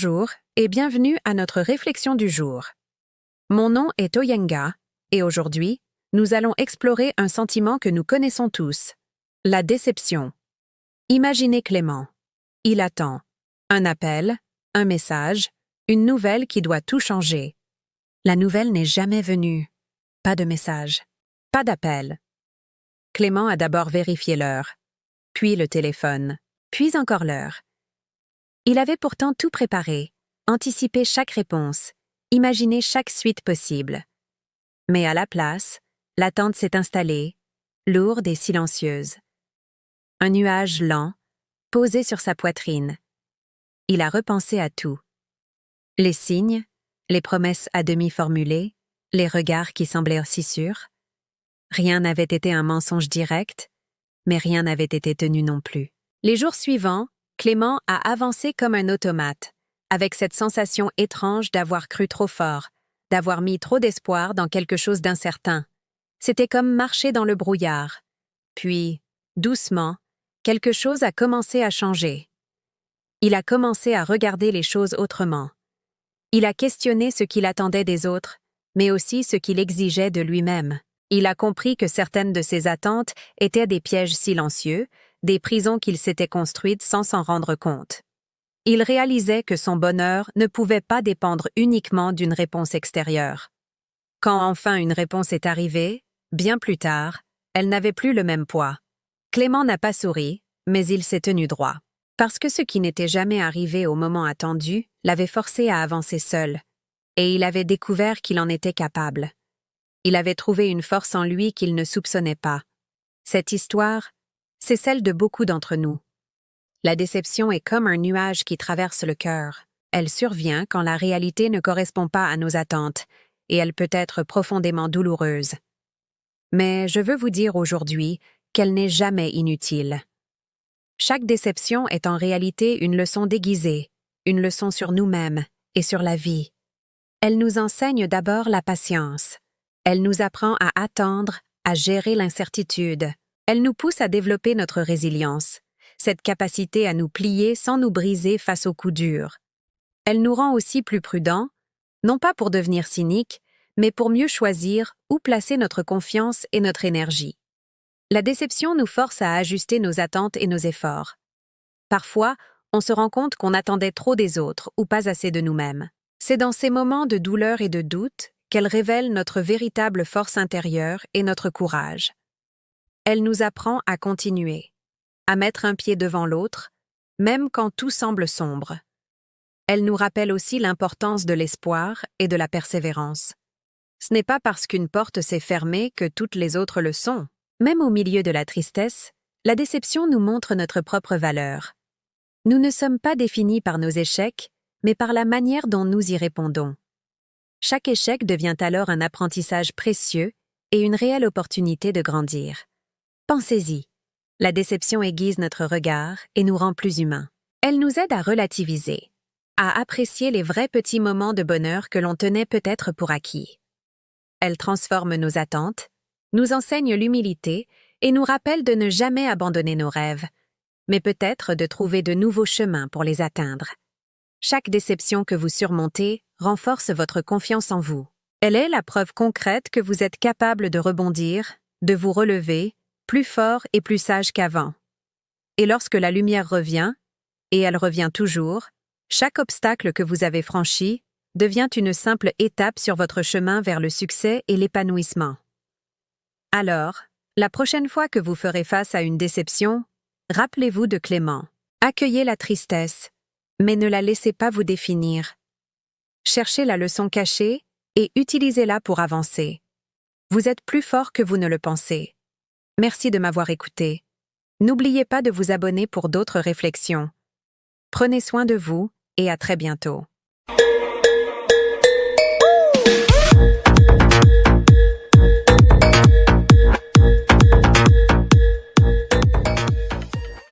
Bonjour et bienvenue à notre réflexion du jour. Mon nom est Oyenga et aujourd'hui, nous allons explorer un sentiment que nous connaissons tous, la déception. Imaginez Clément. Il attend un appel, un message, une nouvelle qui doit tout changer. La nouvelle n'est jamais venue. Pas de message, pas d'appel. Clément a d'abord vérifié l'heure, puis le téléphone, puis encore l'heure. Il avait pourtant tout préparé, anticipé chaque réponse, imaginé chaque suite possible. Mais à la place, l'attente s'est installée, lourde et silencieuse. Un nuage lent, posé sur sa poitrine. Il a repensé à tout. Les signes, les promesses à demi formulées, les regards qui semblaient aussi sûrs. Rien n'avait été un mensonge direct, mais rien n'avait été tenu non plus. Les jours suivants, Clément a avancé comme un automate, avec cette sensation étrange d'avoir cru trop fort, d'avoir mis trop d'espoir dans quelque chose d'incertain. C'était comme marcher dans le brouillard. Puis, doucement, quelque chose a commencé à changer. Il a commencé à regarder les choses autrement. Il a questionné ce qu'il attendait des autres, mais aussi ce qu'il exigeait de lui-même. Il a compris que certaines de ses attentes étaient des pièges silencieux, des prisons qu'il s'était construites sans s'en rendre compte. Il réalisait que son bonheur ne pouvait pas dépendre uniquement d'une réponse extérieure. Quand enfin une réponse est arrivée, bien plus tard, elle n'avait plus le même poids. Clément n'a pas souri, mais il s'est tenu droit. Parce que ce qui n'était jamais arrivé au moment attendu l'avait forcé à avancer seul, et il avait découvert qu'il en était capable. Il avait trouvé une force en lui qu'il ne soupçonnait pas. Cette histoire, c'est celle de beaucoup d'entre nous. La déception est comme un nuage qui traverse le cœur. Elle survient quand la réalité ne correspond pas à nos attentes, et elle peut être profondément douloureuse. Mais je veux vous dire aujourd'hui qu'elle n'est jamais inutile. Chaque déception est en réalité une leçon déguisée, une leçon sur nous-mêmes et sur la vie. Elle nous enseigne d'abord la patience. Elle nous apprend à attendre, à gérer l'incertitude. Elle nous pousse à développer notre résilience, cette capacité à nous plier sans nous briser face aux coups durs. Elle nous rend aussi plus prudents, non pas pour devenir cyniques, mais pour mieux choisir où placer notre confiance et notre énergie. La déception nous force à ajuster nos attentes et nos efforts. Parfois, on se rend compte qu'on attendait trop des autres ou pas assez de nous-mêmes. C'est dans ces moments de douleur et de doute qu'elle révèle notre véritable force intérieure et notre courage. Elle nous apprend à continuer, à mettre un pied devant l'autre, même quand tout semble sombre. Elle nous rappelle aussi l'importance de l'espoir et de la persévérance. Ce n'est pas parce qu'une porte s'est fermée que toutes les autres le sont. Même au milieu de la tristesse, la déception nous montre notre propre valeur. Nous ne sommes pas définis par nos échecs, mais par la manière dont nous y répondons. Chaque échec devient alors un apprentissage précieux et une réelle opportunité de grandir. Pensez-y. La déception aiguise notre regard et nous rend plus humains. Elle nous aide à relativiser, à apprécier les vrais petits moments de bonheur que l'on tenait peut-être pour acquis. Elle transforme nos attentes, nous enseigne l'humilité et nous rappelle de ne jamais abandonner nos rêves, mais peut-être de trouver de nouveaux chemins pour les atteindre. Chaque déception que vous surmontez renforce votre confiance en vous. Elle est la preuve concrète que vous êtes capable de rebondir, de vous relever, plus fort et plus sage qu'avant. Et lorsque la lumière revient, et elle revient toujours, chaque obstacle que vous avez franchi devient une simple étape sur votre chemin vers le succès et l'épanouissement. Alors, la prochaine fois que vous ferez face à une déception, rappelez-vous de Clément. Accueillez la tristesse, mais ne la laissez pas vous définir. Cherchez la leçon cachée et utilisez-la pour avancer. Vous êtes plus fort que vous ne le pensez. Merci de m'avoir écouté. N'oubliez pas de vous abonner pour d'autres réflexions. Prenez soin de vous et à très bientôt.